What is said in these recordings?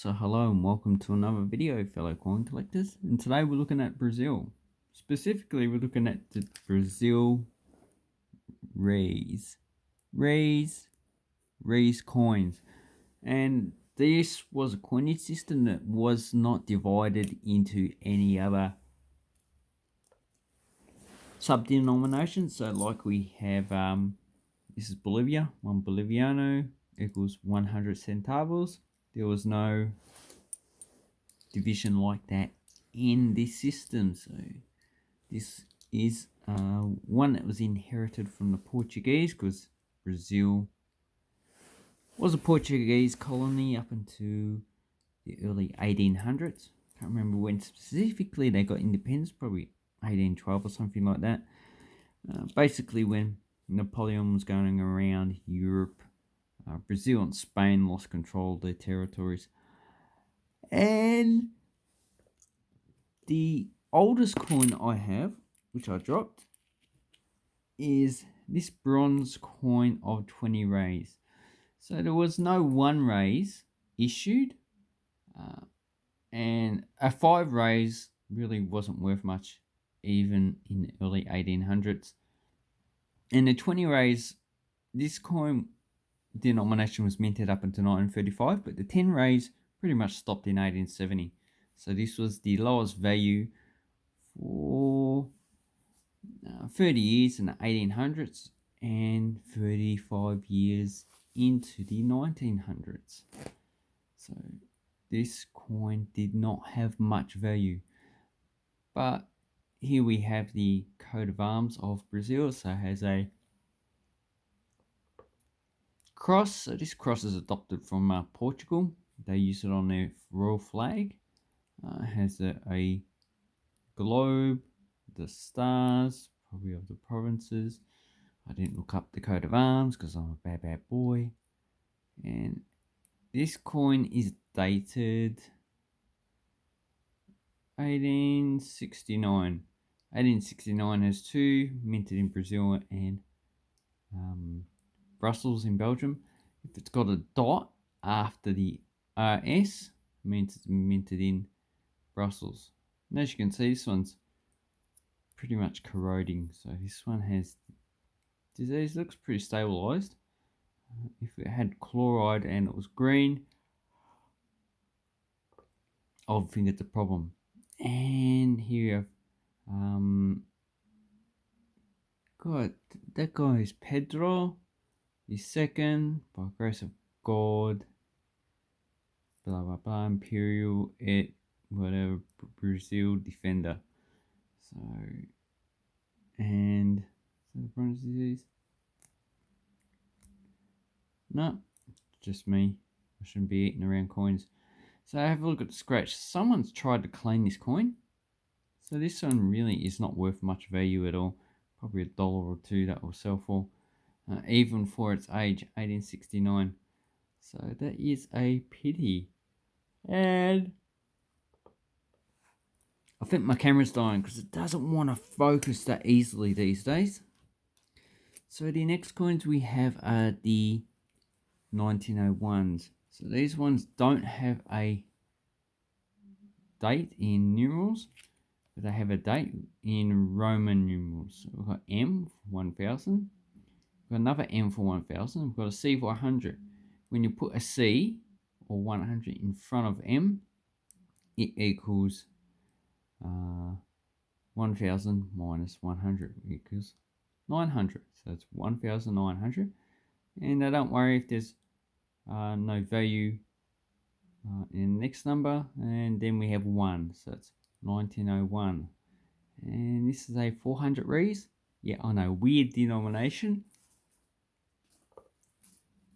So hello and welcome to another video, fellow coin collectors, and today we're looking at Brazil. Specifically, we're looking at the Brazil Reis coins, and this was a coinage system that was not divided into any other sub-denominations. So like we have this is Bolivia, 1 Boliviano equals 100 centavos. There was no division like that in this system. So this is one that was inherited from the Portuguese, because Brazil was a Portuguese colony up into the early 1800s. Can't remember when specifically they got independence, probably 1812 or something like that. Basically when Napoleon was going around Europe, Brazil and Spain lost control of their territories. And the oldest coin I have, which I dropped, is this bronze coin of 20 Reis. So there was no 1 Reis issued, and a 5 Reis really wasn't worth much even in the early 1800s. And the 20 Reis, this coin denomination was minted up until 1935, but the 10 Reis pretty much stopped in 1870. So this was the lowest value for 30 years in the 1800s and 35 years into the 1900s. So this coin did not have much value. But here we have the coat of arms of Brazil. So it has a cross. So this cross is adopted from Portugal. They use it on their royal flag. It has a globe, the stars, probably of the provinces. I didn't look up the coat of arms because I'm a bad boy. And this coin is dated 1869. 1869 has 2, minted in Brazil and Brussels in Belgium. If it's got a dot after the RS, means it's minted in Brussels. And as you can see, this one's pretty much corroding. So this one has disease, looks pretty stabilized. If it had chloride and it was green, I would think it's a problem. And here you have God, that guy is Pedro the second, by grace of God, blah blah blah, Imperial whatever, Brazil defender. So, and is that a Bronze disease? No, just me. I shouldn't be eating around coins. So have a look at the scratch. Someone's tried to clean this coin. So this one really is not worth much value at all. Probably $1 or $2 that will sell for. Even for its age, 1869. So that is a pity. And I think my camera's dying because it doesn't want to focus that easily these days. So the next coins we have are the 1901s. So these ones don't have a date in numerals, but they have a date in Roman numerals. So we've got M for 1000. We've got another M for 1000. We've got a C for 100. When you put a C or 100 in front of M, it equals 1000 minus 100 equals 900. So it's 1900. And don't worry if there's no value in the next number. And then we have 1. So it's 1901. And this is a 400 Reis. Yeah, I know, weird denomination.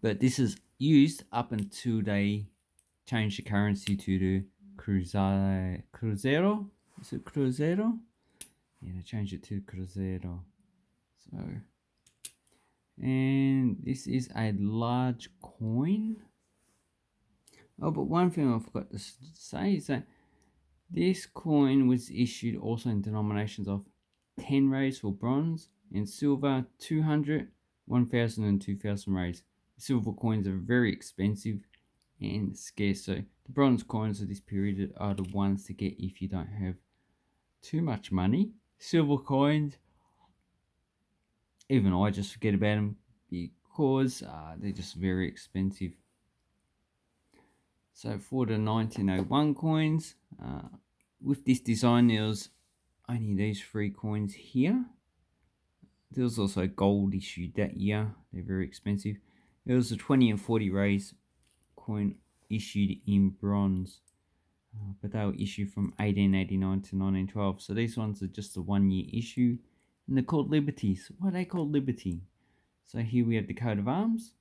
But this is used up until they changed the currency to the Cruzeiro. Is it Cruzeiro? Yeah, they changed it to Cruzeiro. So, and this is a large coin. Oh, but one thing I forgot to say is that this coin was issued also in denominations of 10 Reis for bronze and silver, 200, 1000 and 2000 Reis. Silver coins are very expensive, and scarce. So the bronze coins of this period are the ones to get if you don't have too much money. Silver coins, even I just forget about them because they're just very expensive. So for the 1901 coins, with this design, there was only these 3 coins here. There was also gold issued that year. They're very expensive. There was a 20 and 40 Reis coin issued in bronze, but they were issued from 1889 to 1912. So these ones are just a 1-year issue, and they're called Liberties. Why are they called Liberty? So here we have the coat of arms.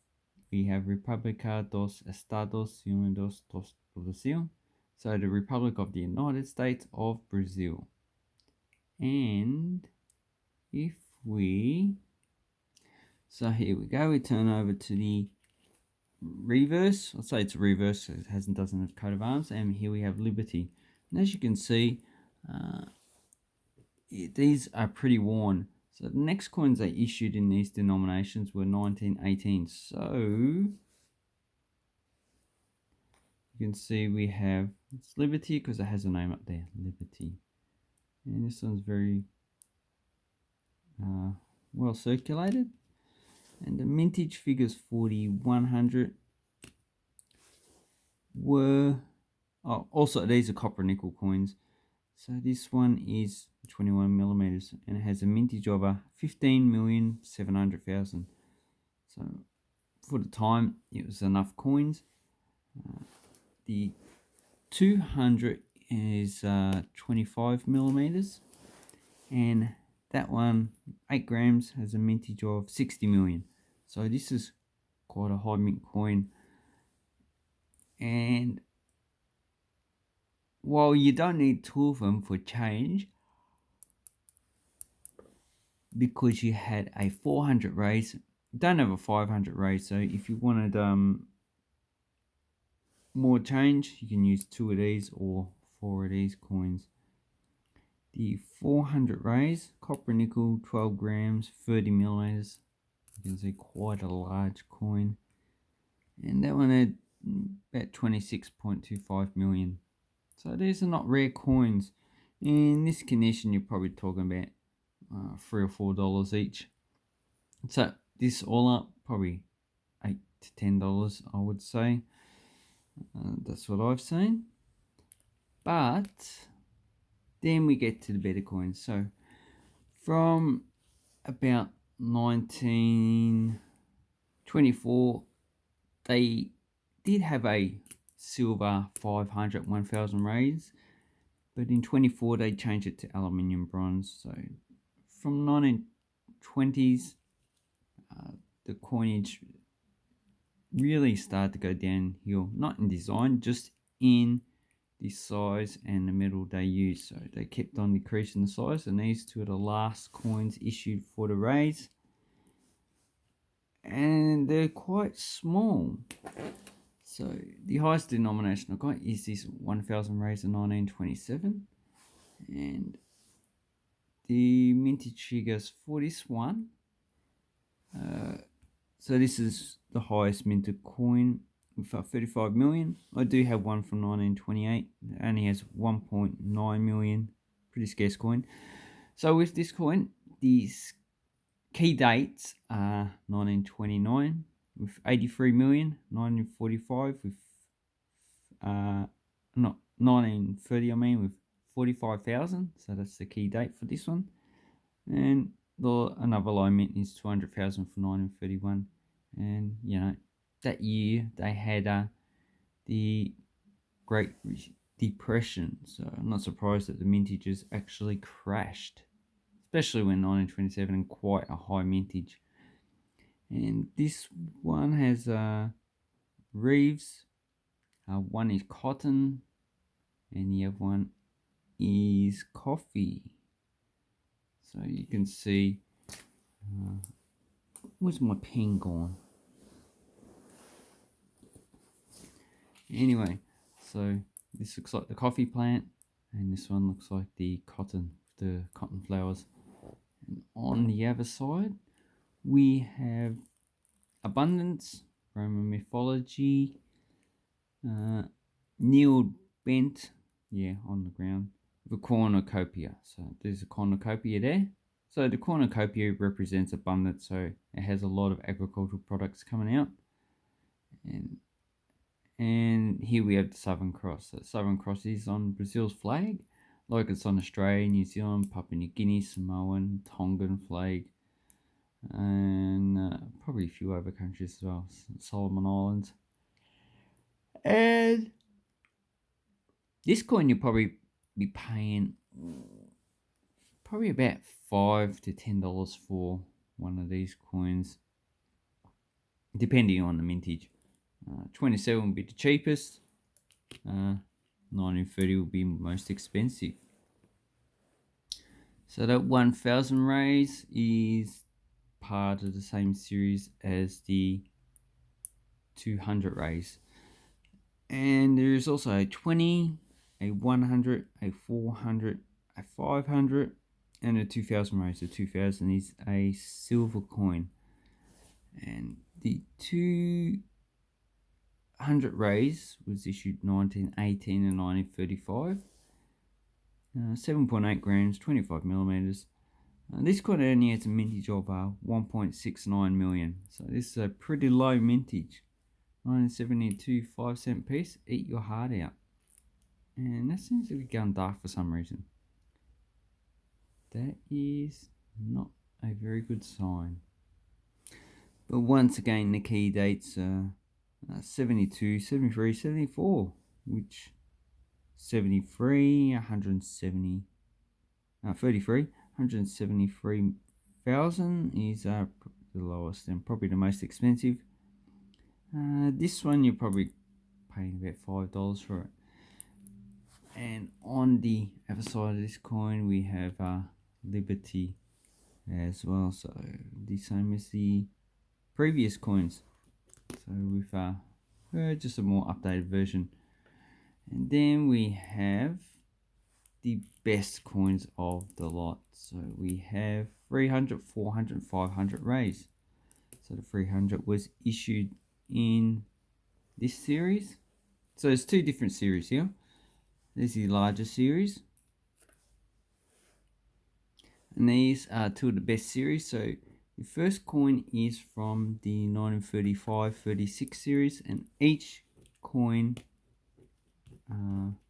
We have República dos Estados Unidos do Brasil. So the Republic of the United States of Brazil. And if we... So here we go. We turn over to the reverse. I'll say it's a reverse, so it doesn't have coat of arms. And here we have Liberty. And as you can see, these are pretty worn. So the next coins they issued in these denominations were 1918. So you can see we have it's Liberty because it has a name up there, Liberty. And this one's very well circulated. And the mintage figures 4100 were also these are copper nickel coins. So this one is 21 millimeters and it has a mintage of 15,700,000. So for the time, it was enough coins. The 200 is 25 millimeters, and that one, 8 grams, has a mintage of 60 million. So this is quite a high mint coin. And while you don't need 2 of them for change, because you had a 400 Reis, you don't have a 500 Reis, so if you wanted more change, you can use 2 of these or 4 of these coins. The 400 Reis, copper nickel, 12 grams, 30 millimeters. You can see quite a large coin. And that one had about 26.25 million. So these are not rare coins. In this condition, you're probably talking about $3 or $4 each. So this all up, probably $8 to $10, I would say. That's what I've seen. But then we get to the better coins. So from about 1924, they did have a silver 500 1000 Reis, but in 24 they changed it to aluminium bronze. So from 1920s, the coinage really started to go downhill, not in design, just in the size and the metal they used. So they kept on decreasing the size, and these two are the last coins issued for the Reis, and they're quite small. So the highest denomination I got is this 1000 Reis in 1927, and the mintage figures for this one. So this is the highest minted coin with 35 million. I do have one from 1928. It only has 1.9 million. Pretty scarce coin. So with this coin, these key dates are 1929 with 83 million, 1945 with not 1930 I mean with 45,000. So that's the key date for this one. And another low mint is 200,000 for 1931. And you know, that year they had the Great Depression, so I'm not surprised that the mintages actually crashed, especially when 1927 and quite a high mintage. And this one has Reis, one is cotton, and the other one is coffee. So you can see, where's my pen gone? Anyway, so this looks like the coffee plant, and this one looks like the cotton flowers. And on the other side, we have abundance, Roman mythology, Kneeled bent, on the ground. The cornucopia. So there's a cornucopia there. So the cornucopia represents abundance, so it has a lot of agricultural products coming out. And here we have the Southern Cross. The Southern Cross is on Brazil's flag, like it's on Australia, New Zealand, Papua New Guinea, Samoan, Tongan flag, and probably a few other countries as well, Solomon Islands. And this coin you'll probably be paying probably about $5 to $10 for one of these coins, depending on the mintage. 27 would be the cheapest. 1930 will be most expensive. So that 1000 Reis is part of the same series as the 200 Reis. And there is also a 20, a 100, a 400, a 500, and a 2000 Reis. The 2000 is a silver coin. And the 200 Reis was issued 1918 and 1935. 7.8 grams, 25 millimeters. This coin only has a mintage of 1.69 million. So this is a pretty low mintage. 1972 5-cent piece. Eat your heart out. And that seems to be going dark for some reason. That is not a very good sign. But once again, the key dates are 72, 73, 74, which 73, 170, 33, 173,000 is the lowest and probably the most expensive. This one you're probably paying about $5 for it. And on the other side of this coin we have Liberty as well, so the same as the previous coins, so with just a more updated version. And then we have the best coins of the lot. So we have 300, 400, and 500 Reis. So the 300 was issued in this series. So there's two different series here. There's the larger series. And these are two of the best series. So the first coin is from the 1935-36 series, and each coin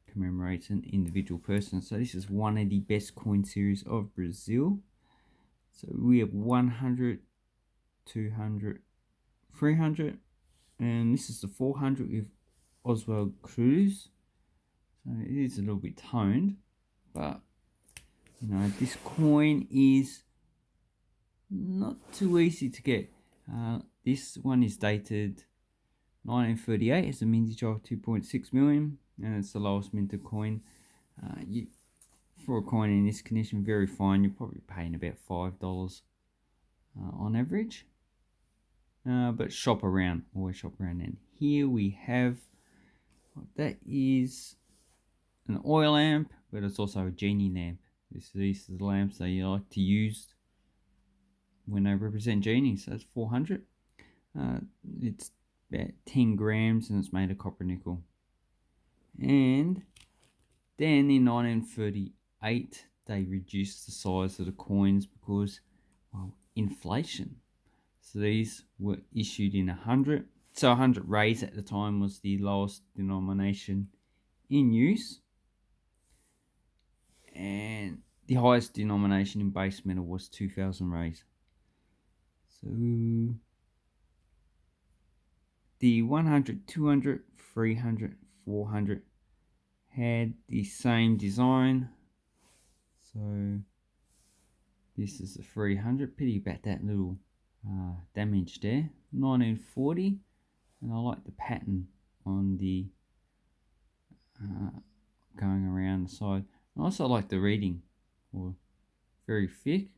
commemorates an individual person. So this is one of the best coin series of Brazil. So we have 100, 200, 300, and this is the 400 with Oswald Cruz. So it is a little bit toned, but this coin is not too easy to get. This one is dated 1938. It's a mintage of 2.6 million, and it's the lowest minted coin. For a coin in this condition, very fine, you're probably paying about $5 on average. But shop around, always shop around. And here we have, that is an oil lamp, but it's also a genie lamp. These are the lamps they like to use when they represent genies. So it's 400. It's about 10 grams and it's made of copper nickel. And then in 1938 they reduced the size of the coins because, well, inflation. So these were issued in 100. So 100 Reis at the time was the lowest denomination in use. And the highest denomination in base metal was 2000 Reis. So the 100, 200, 300, 400 had the same design. So this is the 300. Pity about that little damage there. 1940, and I like the pattern on the going around the side. I also like the reading, or very thick,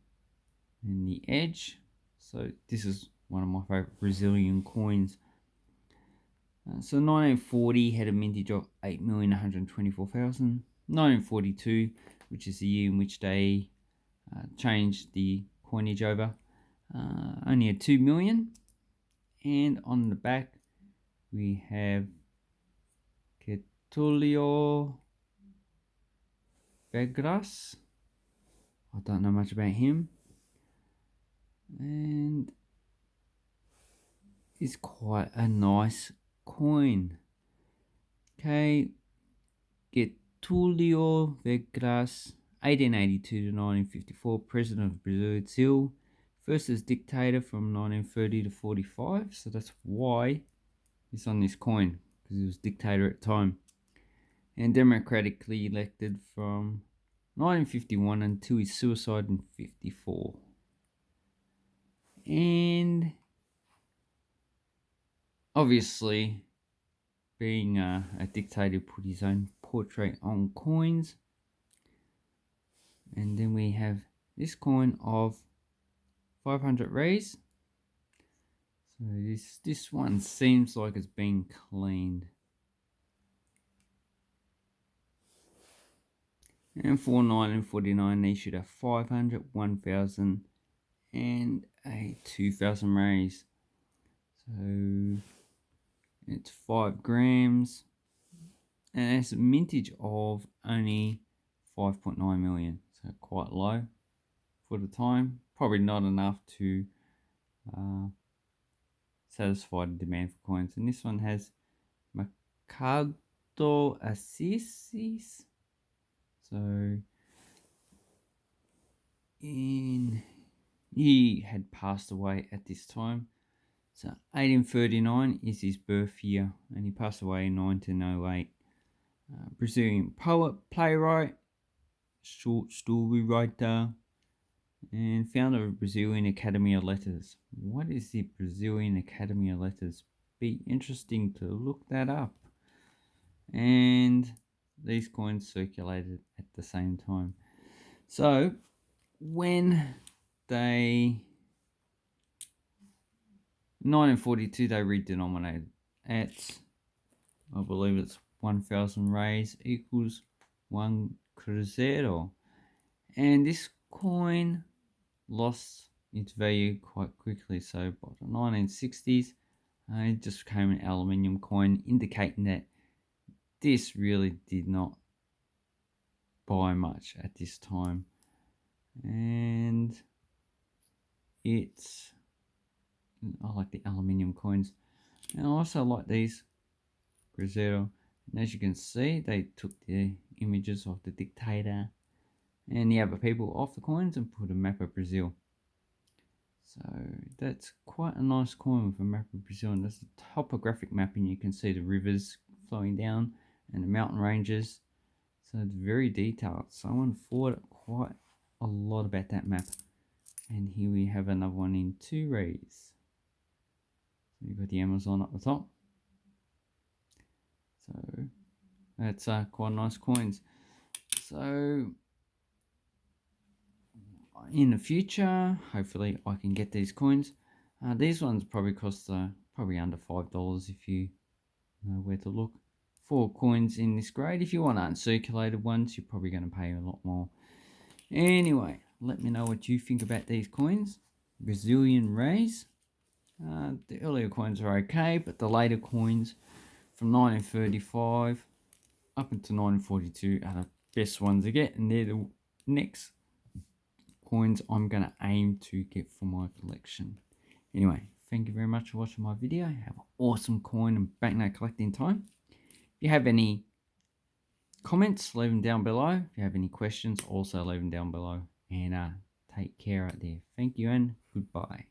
and the edge. So this is one of my favorite Brazilian coins. So 1940 had a mintage of 8,124,000. 1942, which is the year in which they changed the coinage over, only had 2 million. And on the back we have Tulio Vegras. I don't know much about him. And it's quite a nice coin. Okay, Getulio Vegras, 1882 to 1954, President of Brazil. First as dictator from 1930 to 45, so that's why he's on this coin, because he was dictator at the time. And democratically elected from 1951 until his suicide in 54. And obviously, being a dictator, put his own portrait on coins. And then we have this coin of 500 Reis. So this one seems like it's been cleaned. And for 1949, they should have 500, 1,000, and a 2,000 Reis. So it's 5 grams. And it's a mintage of only 5.9 million. So quite low for the time. Probably not enough to satisfy the demand for coins. And this one has Mercado Assis. So he had passed away at this time. So 1839 is his birth year, and he passed away in 1908. Brazilian poet, playwright, short story writer, and founder of Brazilian Academy of Letters. What is the Brazilian Academy of Letters? Be interesting to look that up. And these coins circulated at the same time. So when they 1942 they redenominated at, I believe it's 1,000 Reis equals 1 Cruzeiro, and this coin lost its value quite quickly. So by the 1960s, it just became an aluminium coin, indicating that this really did not buy much at this time. And I like the aluminium coins, and I also like these Cruzeiro. And as you can see, they took the images of the dictator and the other people off the coins and put a map of Brazil. So that's quite a nice coin with a map of Brazil, and that's the topographic map, and you can see the rivers flowing down and the mountain ranges. So it's very detailed. Someone thought quite a lot about that map. And here we have another one in 2 Reis. So you've got the Amazon up the top. So that's quite nice coins. So in the future, hopefully I can get these coins. These ones probably cost probably under $5 if you know where to look for coins in this grade. If you want uncirculated ones, you're probably going to pay a lot more. Anyway, let me know what you think about these coins. Brazilian Reis. The earlier coins are okay, but the later coins from 1935 up until 1942 are the best ones to get, and they're the next coins I'm going to aim to get for my collection. Anyway, thank you very much for watching my video. Have an awesome coin and banknote collecting time. If you have any comments, leave them down below. If you have any questions, also leave them down below. And take care out there. Thank you and goodbye.